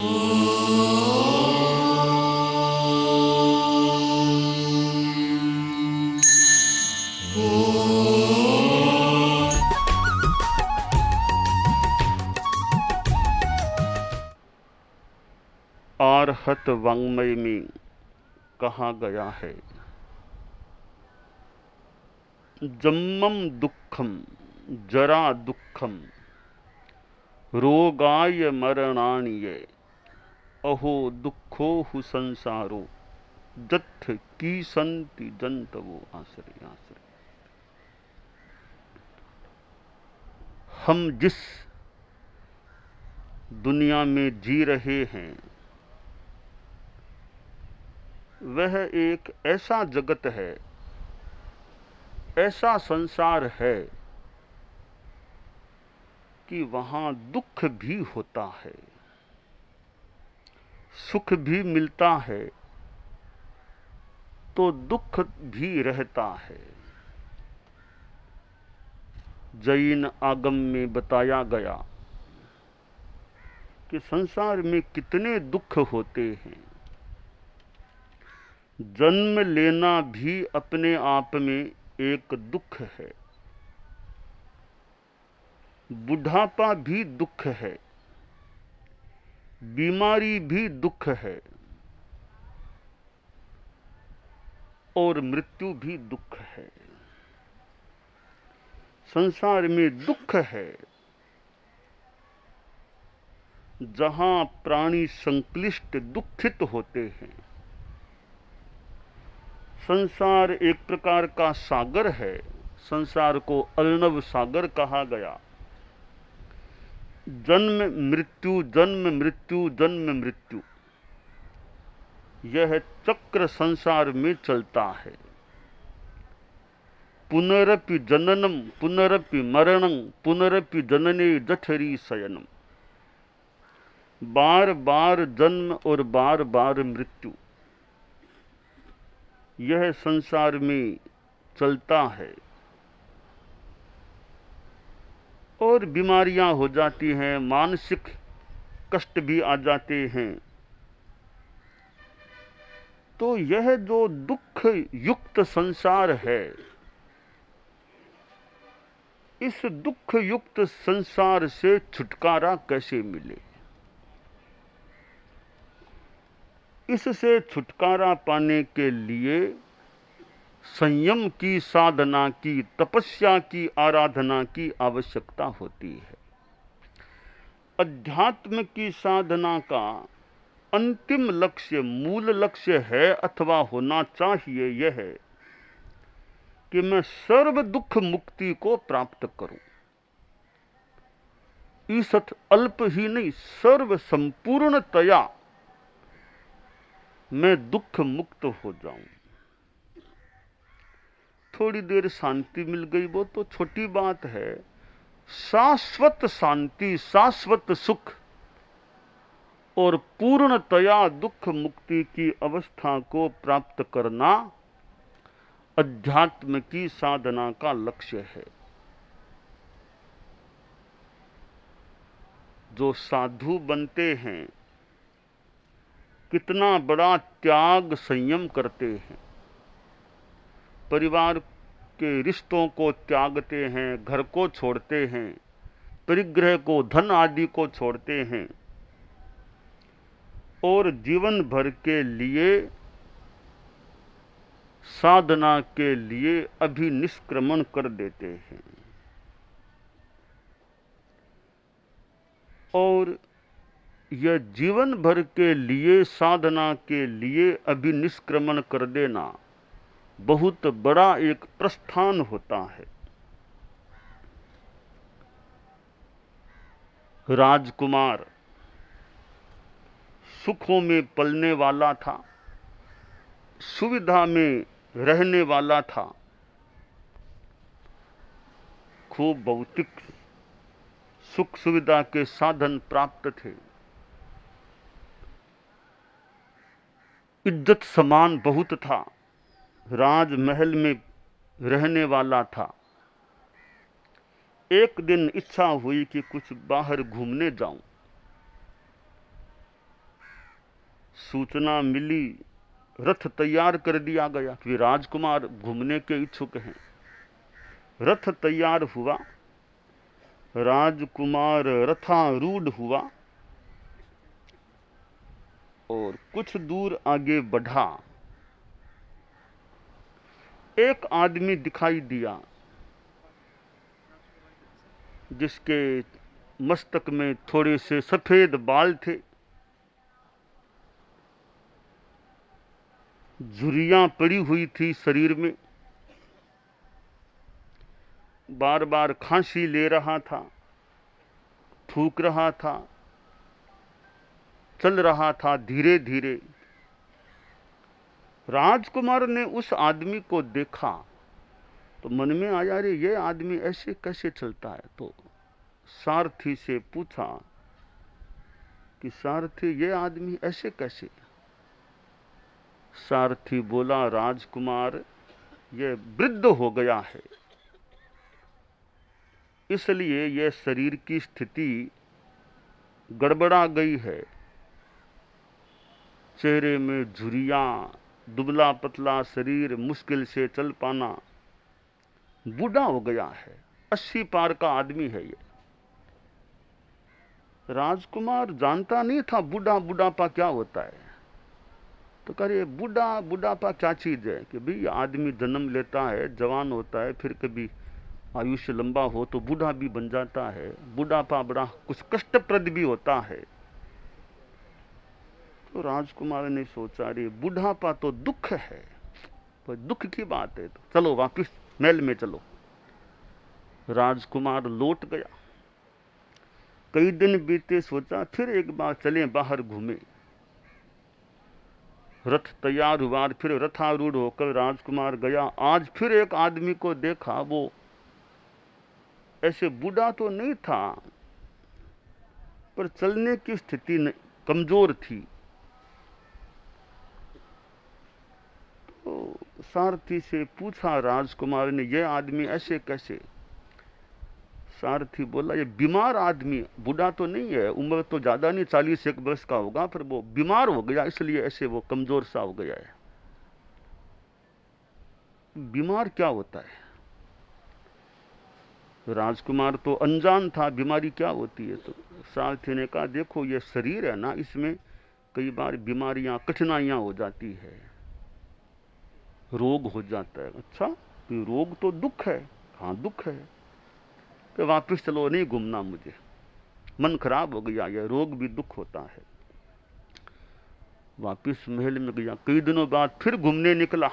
आर्हत वाङ्मय में कहा गया है, जन्मम दुःखम जरा दुःखम रोगाय मरणानिये अहो दुःखोहु संसारो जत्थ की संति जंतवो आश्रय। आश्रय हम जिस दुनिया में जी रहे हैं वह एक ऐसा जगत है, ऐसा संसार है कि वहां दुख भी होता है, सुख भी मिलता है तो दुख भी रहता है। जैन आगम में बताया गया कि संसार में कितने दुख होते हैं। जन्म लेना भी अपने आप में एक दुख है, बुढ़ापा भी दुख है, बीमारी भी दुख है और मृत्यु भी दुख है। संसार में दुख है। जहां प्राणी संक्लिष्ट दुखित होते हैं। संसार एक प्रकार का सागर है। संसार को अर्णव सागर कहा गया। जन्म मृत्यु जन्म मृत्यु जन्म मृत्यु, यह चक्र संसार में चलता है। पुनरपि जननम पुनरपि मरणं पुनरपि जनने जठरी शयनम। बार बार जन्म और बार बार मृत्यु, यह संसार में चलता है। और बीमारियां हो जाती हैं, मानसिक कष्ट भी आ जाते हैं। तो यह जो दुख युक्त संसार है, इस दुख युक्त संसार से छुटकारा कैसे मिले? इससे छुटकारा पाने के लिए संयम की साधना की, तपस्या की, आराधना की आवश्यकता होती है। अध्यात्म की साधना का अंतिम लक्ष्य, मूल लक्ष्य है अथवा होना चाहिए यह है कि मैं सर्व दुख मुक्ति को प्राप्त करूं। ईसत अल्प ही नहीं, सर्व संपूर्णतया मैं दुख मुक्त हो जाऊं। थोड़ी देर शांति मिल गई वो तो छोटी बात है। शाश्वत शांति, शाश्वत सुख और पूर्णतया दुख मुक्ति की अवस्था को प्राप्त करना अध्यात्म की साधना का लक्ष्य है। जो साधु बनते हैं कितना बड़ा त्याग संयम करते हैं। परिवार के रिश्तों को त्यागते हैं, घर को छोड़ते हैं, परिग्रह को, धन आदि को छोड़ते हैं और जीवन भर के लिए साधना के लिए अभिनिष्क्रमण कर देते हैं। और यह जीवन भर के लिए साधना के लिए अभिनिष्क्रमण कर देना बहुत बड़ा एक प्रस्थान होता है। राजकुमार सुखों में पलने वाला था, सुविधा में रहने वाला था, खूब भौतिक सुख सुविधा के साधन प्राप्त थे, इज्जत सम्मान बहुत था, राजमहल में रहने वाला था। एक दिन इच्छा हुई कि कुछ बाहर घूमने जाऊं। सूचना मिली, रथ तैयार कर दिया गया कि राजकुमार घूमने के इच्छुक हैं। रथ तैयार हुआ, राजकुमार रथारूढ़ हुआ और कुछ दूर आगे बढ़ा। एक आदमी दिखाई दिया जिसके मस्तक में थोड़े से सफेद बाल थे, झुर्रियां पड़ी हुई थी शरीर में, बार बार खांसी ले रहा था, थूक रहा था, चल रहा था धीरे धीरे। राजकुमार ने उस आदमी को देखा तो मन में आया, रे ये आदमी ऐसे कैसे चलता है। तो सारथी से पूछा कि सारथी ये आदमी ऐसे कैसे। सारथी बोला, राजकुमार ये वृद्ध हो गया है, इसलिए ये शरीर की स्थिति गड़बड़ा गई है। चेहरे में झुर्रियां, दुबला पतला शरीर, मुश्किल से चल पाना, बूढ़ा हो गया है, 80 पार का आदमी है ये। राजकुमार जानता नहीं था बूढ़ा बुढ़ापा क्या होता है। तो कहे बूढ़ा बुढ़ापा क्या चीज है कि भाई आदमी जन्म लेता है, जवान होता है, फिर कभी आयुष्य लंबा हो तो बूढ़ा भी बन जाता है। बुढ़ापा बड़ा कुछ कष्टप्रद भी होता है। तो राजकुमार ने सोचा, रे बुढ़ापा तो दुख है, तो दुख की बात है, तो चलो वापिस महल में चलो। राजकुमार लौट गया। कई दिन बीते, सोचा फिर एक बार चले बाहर घूमे। रथ तैयार हुआ, फिर रथारूढ़ होकर राजकुमार गया। आज फिर एक आदमी को देखा, वो ऐसे बूढ़ा तो नहीं था पर चलने की स्थिति कमजोर थी। तो सारथी से पूछा राजकुमार ने, यह आदमी ऐसे कैसे। सारथी बोला, ये बीमार आदमी, बूढ़ा तो नहीं है, उम्र तो ज्यादा नहीं, 41 वर्ष का होगा, पर वो बीमार हो गया इसलिए ऐसे वो कमजोर सा हो गया है। बीमार क्या होता है। राजकुमार तो अनजान था बीमारी क्या होती है। तो सारथी ने कहा, देखो ये शरीर है ना, इसमें कई बार बीमारियां, कठिनाइयां हो जाती है, रोग हो जाता है। अच्छा, तो रोग तो दुख है। हाँ दुख है, तो वापिस चलो, नहीं घूमना मुझे, मन खराब हो गया, यह रोग भी दुख होता है। वापिस महल में गया। कई दिनों बाद फिर घूमने निकला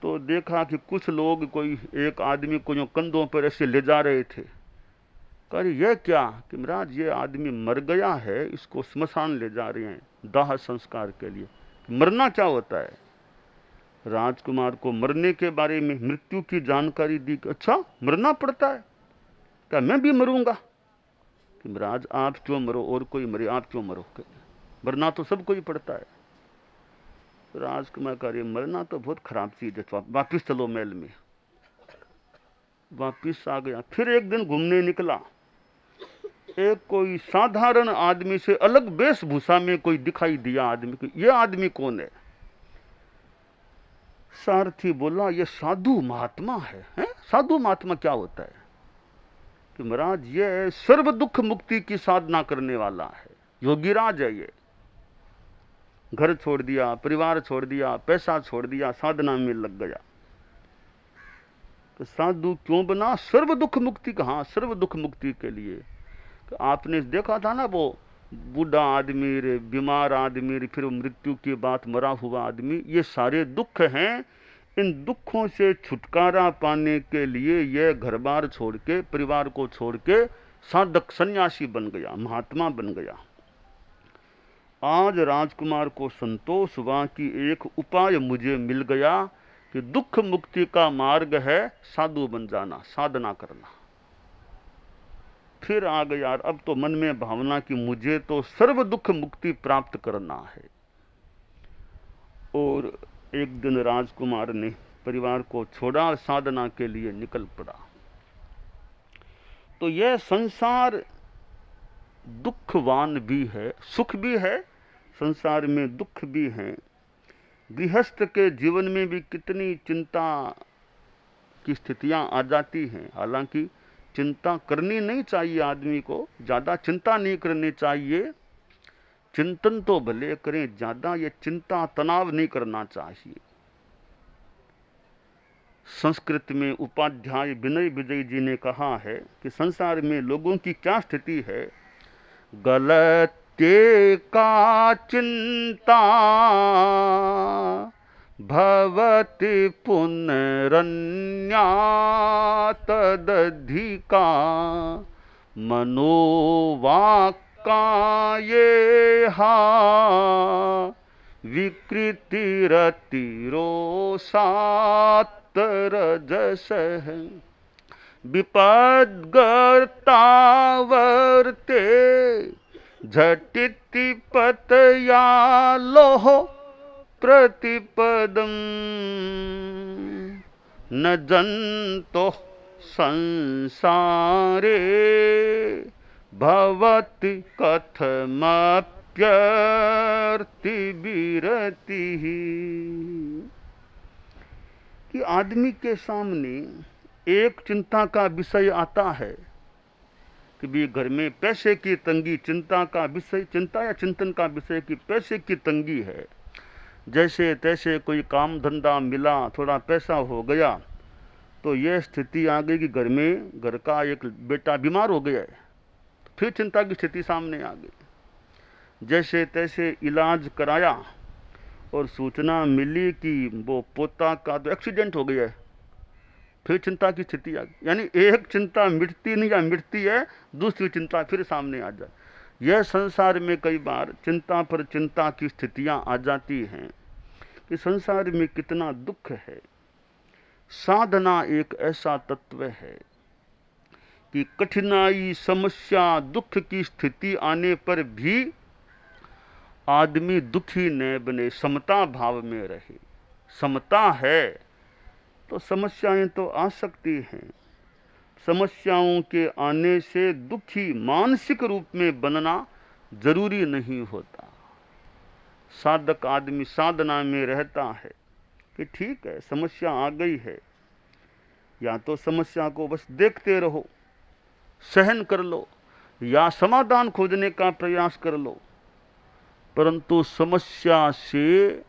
तो देखा कि कुछ लोग, कोई एक आदमी को जो कंधों पर ऐसे ले जा रहे थे। कहा, यह क्या कि महाराज ये आदमी मर गया है, इसको स्मशान ले जा रहे हैं दाह संस्कार के लिए। मरना क्या होता है। राजकुमार को मरने के बारे में, मृत्यु की जानकारी दी। अच्छा मरना पड़ता है, क्या मैं भी मरूंगा। कि महाराज आप क्यों मरो, और कोई मरे, आप क्यों मरो, मरना तो सबको ही पड़ता है। राजकुमार कह रहे, मरना तो बहुत खराब चीज है, वापिस चलो महल में। वापिस आ गया। फिर एक दिन घूमने निकला। एक कोई साधारण आदमी से अलग वेशभूषा में कोई दिखाई दिया आदमी को। यह आदमी कौन है। सारथी बोला, ये साधु महात्मा है? साधु महात्मा क्या होता है। कि महाराज ये सर्व दुख मुक्ति की साधना करने वाला है, योगीराज है। ये घर छोड़ दिया, परिवार छोड़ दिया, पैसा छोड़ दिया, साधना में लग गया। तो साधु क्यों बना। सर्व दुख मुक्ति। कहाँ सर्व दुख मुक्ति के लिए। तो आपने देखा था ना, वो बूढ़ा आदमी रे, बीमार आदमी रे, फिर मृत्यु की बात, मरा हुआ आदमी, ये सारे दुख हैं। इन दुखों से छुटकारा पाने के लिए यह घर बार छोड़ के, परिवार को छोड़ के साधक सन्यासी बन गया, महात्मा बन गया। आज राजकुमार को संतोष हुआ कि एक उपाय मुझे मिल गया कि दुख मुक्ति का मार्ग है साधु बन जाना, साधना करना। फिर आ गया, अब तो मन में भावना कि मुझे तो सर्व दुख मुक्ति प्राप्त करना है। और एक दिन राजकुमार ने परिवार को छोड़ा, साधना के लिए निकल पड़ा। तो यह संसार दुखवान भी है, सुख भी है संसार में दुख भी हैं। गृहस्थ के जीवन में भी कितनी चिंता की स्थितियां आ जाती हैं। हालांकि चिंता करनी नहीं चाहिए, आदमी को ज्यादा चिंता नहीं करनी चाहिए। चिंतन तो भले करें, ज्यादा ये चिंता तनाव नहीं करना चाहिए। संस्कृत में उपाध्याय विनय विजय जी ने कहा है कि संसार में लोगों की क्या स्थिति है। गलते का चिंता भवति पुनरन्या तदधिका मनोवाक्कायेहा विकृतिरतिरोषात्तरजसः विपद्गर्ता वर्ते झटिति पतयालोः प्रतिपदम् न जन्तोः संसारे भवति कथमप्यर्तिविरतिः। कि आदमी के सामने एक चिंता का विषय आता है कि भी घर में पैसे की तंगी, चिंता का विषय, चिंता या चिंतन का विषय कि पैसे की तंगी है। जैसे तैसे कोई काम धंधा मिला, थोड़ा पैसा हो गया तो यह स्थिति आ गई कि घर का एक बेटा बीमार हो गया है, तो फिर चिंता की स्थिति सामने आ गई। जैसे तैसे इलाज कराया और सूचना मिली कि वो पोता का तो एक्सीडेंट हो गया है, फिर चिंता की स्थिति आ गई। यानी एक चिंता मिटती नहीं या मिटती है, दूसरी चिंता फिर सामने आ जाए। यह संसार में कई बार चिंता पर चिंता की स्थितियां आ जाती हैं कि संसार में कितना दुख है। साधना एक ऐसा तत्व है कि कठिनाई, समस्या, दुख की स्थिति आने पर भी आदमी दुखी न बने, समता भाव में रहे। समता है तो समस्याएं तो आ सकती हैं। समस्याओं के आने से दुखी मानसिक रूप में बनना जरूरी नहीं होता। साधक आदमी साधना में रहता है कि ठीक है, समस्या आ गई है, या तो समस्या को बस देखते रहो, सहन कर लो, या समाधान खोजने का प्रयास कर लो, परंतु समस्या से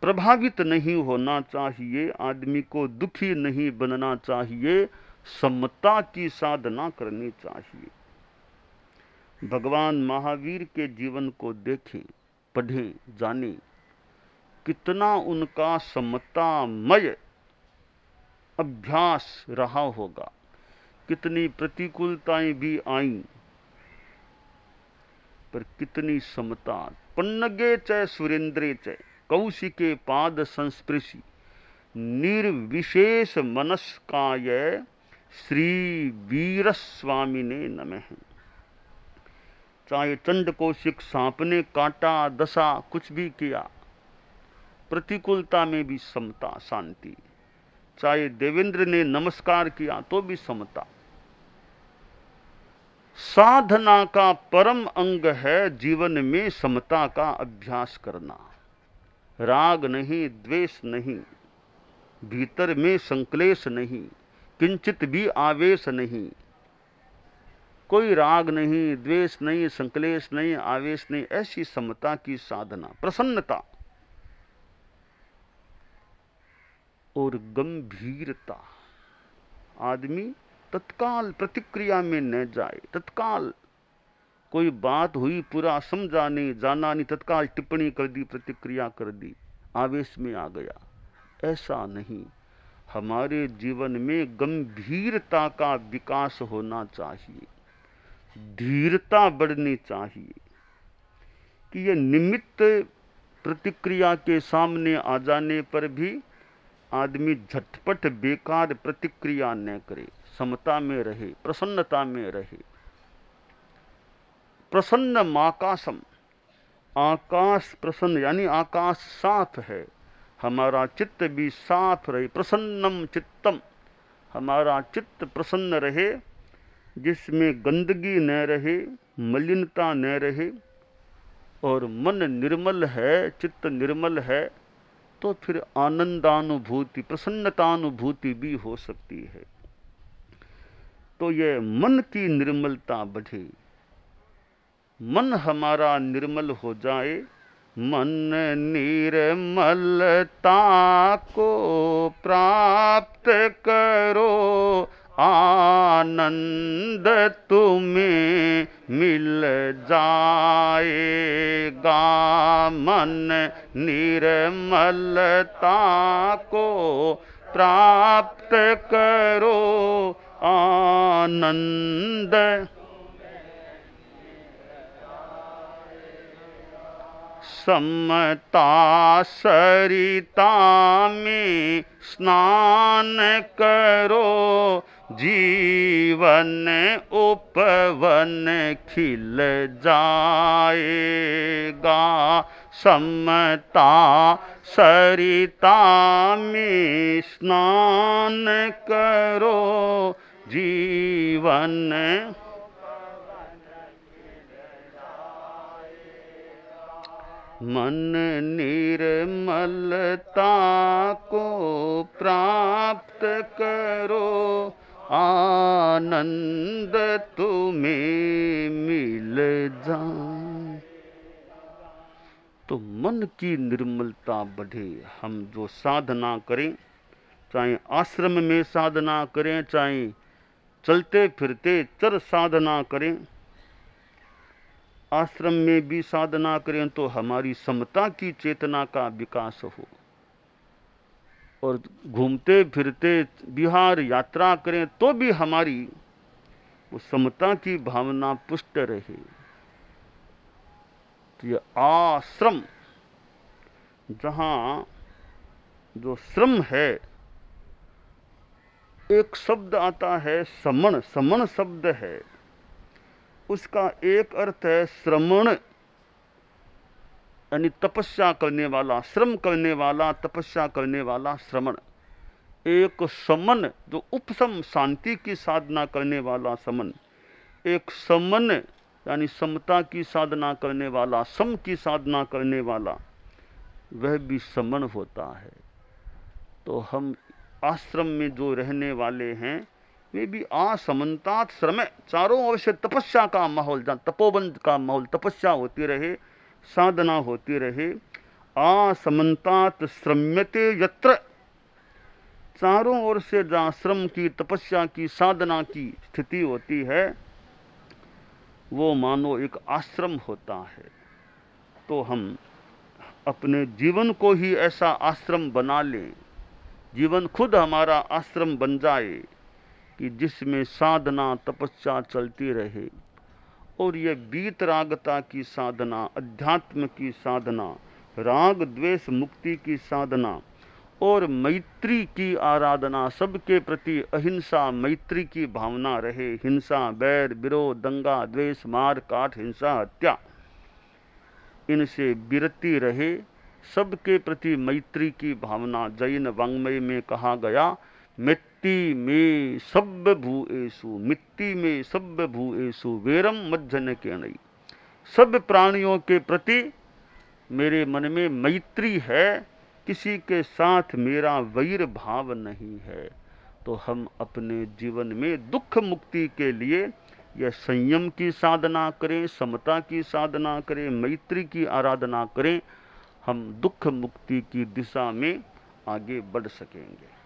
प्रभावित नहीं होना चाहिए। आदमी को दुखी नहीं बनना चाहिए, समता की साधना करनी चाहिए। भगवान महावीर के जीवन को देखें, पढ़ें, जानें, कितना उनका समतामय अभ्यास रहा होगा। कितनी प्रतिकूलताएं भी आईं, पर कितनी समता। पन्नगे च सुरेंद्रे च कौशिके पाद संस्पृशि निर्विशेष मनस्काय श्री वीर स्वामिने नमः। चाहे चंड कौशिक सांप ने काटा, दशा कुछ भी किया, प्रतिकूलता में भी समता, शांति। चाहे देवेंद्र ने नमस्कार किया तो भी समता। साधना का परम अंग है जीवन में समता का अभ्यास करना। राग नहीं, द्वेष नहीं, भीतर में संक्लेश नहीं, किंचित भी आवेश नहीं। कोई राग नहीं, द्वेष नहीं, संक्लेश नहीं, आवेश नहीं, ऐसी समता की साधना। प्रसन्नता और गंभीरता। आदमी तत्काल प्रतिक्रिया में न जाए। तत्काल कोई बात हुई, पूरा समझा नहीं, जाना नहीं, तत्काल टिप्पणी कर दी, प्रतिक्रिया कर दी, आवेश में आ गया। ऐसा नहीं। हमारे जीवन में गंभीरता का विकास होना चाहिए, धीरता बढ़नी चाहिए कि यह निमित्त प्रतिक्रिया के सामने आ जाने पर भी आदमी झटपट बेकार प्रतिक्रिया न करे, समता में रहे, प्रसन्नता में रहे। प्रसन्न आकाशम, आकाश प्रसन्न, यानी आकाश साफ है, हमारा चित्त भी साफ रहे। प्रसन्नम चित्तम, हमारा चित्त प्रसन्न रहे, जिसमें गंदगी न रहे, मलिनता न रहे। और मन निर्मल है, चित्त निर्मल है, तो फिर आनंदानुभूति, प्रसन्नतानुभूति भी हो सकती है। तो ये मन की निर्मलता बढ़े, मन हमारा निर्मल हो जाए। मन निर्मलता को प्राप्त करो, आनंद तुम्हें मिल जाएगा। मन निर्मलता को प्राप्त करो, आनंद समता सरिता में स्नान करो, जीवन उपवन खिल जाएगा। समता सरिता में स्नान करो, जीवन मन निर्मलता को प्राप्त करो, आनंद तुम्हें मिल जाए। तो मन की निर्मलता बढ़े। हम जो साधना करें, चाहे आश्रम में साधना करें, चाहे चलते फिरते चर साधना करें, आश्रम में भी साधना करें, तो हमारी समता की चेतना का विकास हो। और घूमते फिरते विहार यात्रा करें तो भी हमारी वो समता की भावना पुष्ट रहे। तो ये आश्रम, जहां जो श्रम है, एक शब्द आता है समण, समण शब्द है, उसका एक अर्थ है श्रमण, यानी तपस्या करने वाला, श्रम करने वाला, तपस्या करने वाला श्रमण। एक समन, जो उपशम शांति की साधना करने वाला समन। एक समन यानी समता की साधना करने वाला, सम की साधना करने वाला, वह भी समन होता है। तो हम आश्रम में जो रहने वाले हैं, वे भी असमन्तात श्रम, चारों ओर से तपस्या का माहौल, जहाँ तपोवन का माहौल, तपस्या होती रहे, साधना होती रहे। असमन्तात श्रम्यते यत्र, चारों ओर से जहाँ श्रम की, तपस्या की, साधना की स्थिति होती है, वो मानो एक आश्रम होता है। तो हम अपने जीवन को ही ऐसा आश्रम बना लें, जीवन खुद हमारा आश्रम बन जाए, कि जिसमें साधना तपस्या चलती रहे। और ये वीतरागता की साधना, अध्यात्म की साधना, राग द्वेष मुक्ति की साधना और मैत्री की आराधना, सबके प्रति अहिंसा मैत्री की भावना रहे। हिंसा, बैर, विरोध, दंगा, द्वेष, मार काट, हिंसा, हत्या, इनसे विरति रहे। सबके प्रति मैत्री की भावना। जैन वाङ्मय में कहा गया, मिट्टी में सब भूएषु, मिट्टी में सब भूएषु वेरम मज्जन के नई। सब प्राणियों के प्रति मेरे मन में मैत्री है, किसी के साथ मेरा वैर भाव नहीं है। तो हम अपने जीवन में दुख मुक्ति के लिए यह संयम की साधना करें, समता की साधना करें, मैत्री की आराधना करें। हम दुख मुक्ति की दिशा में आगे बढ़ सकेंगे।